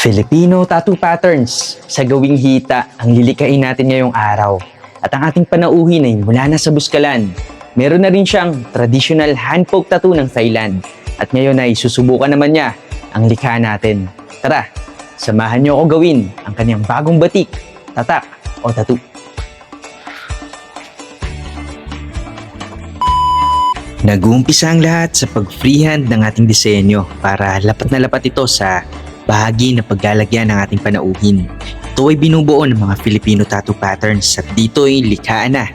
Filipino tattoo patterns sa gawing hita ang lilikain natin ngayong araw. At ang ating panauhin ay mula na sa Buskalan. Meron na rin siyang traditional hand-poke tattoo ng Thailand. At ngayon ay susubukan naman niya ang likha natin. Tara, samahan niyo ako gawin ang kanyang bagong batik, tatak o tattoo. Nag-uumpisa ang lahat sa pag-freehand ng ating disenyo para lapat na lapat ito sa bahagi na paglalagyan ng ating panauhin. Ito ay binubuo ng mga Filipino tattoo patterns at dito ay likhaan na.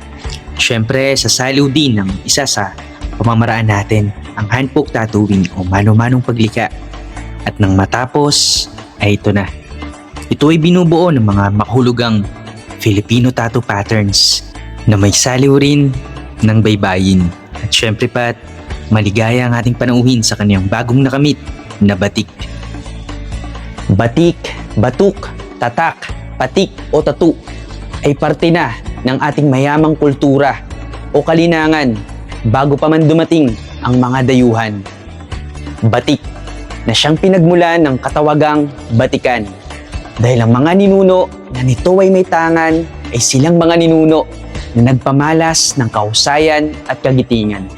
Siyempre, sasaliw din ng isa sa pamamaraan natin, ang handpoke tattooing o mano-manong paglikha. At nang matapos, ay ito na. Ito ay binubuo ng mga makahulugang Filipino tattoo patterns na may saliw rin ng baybayin. At syempre pat, maligaya ang ating panauhin sa kanyang bagong nakamit na batik. Batik, batuk, tatak, patik o tattoo ay parte na ng ating mayamang kultura o kalinangan bago pa man dumating ang mga dayuhan. Batik na siyang pinagmulan ng katawagang batikan dahil ang mga ninuno na nito ay may tangan ay silang mga ninuno na nagpamalas ng kahusayan at kagitingan.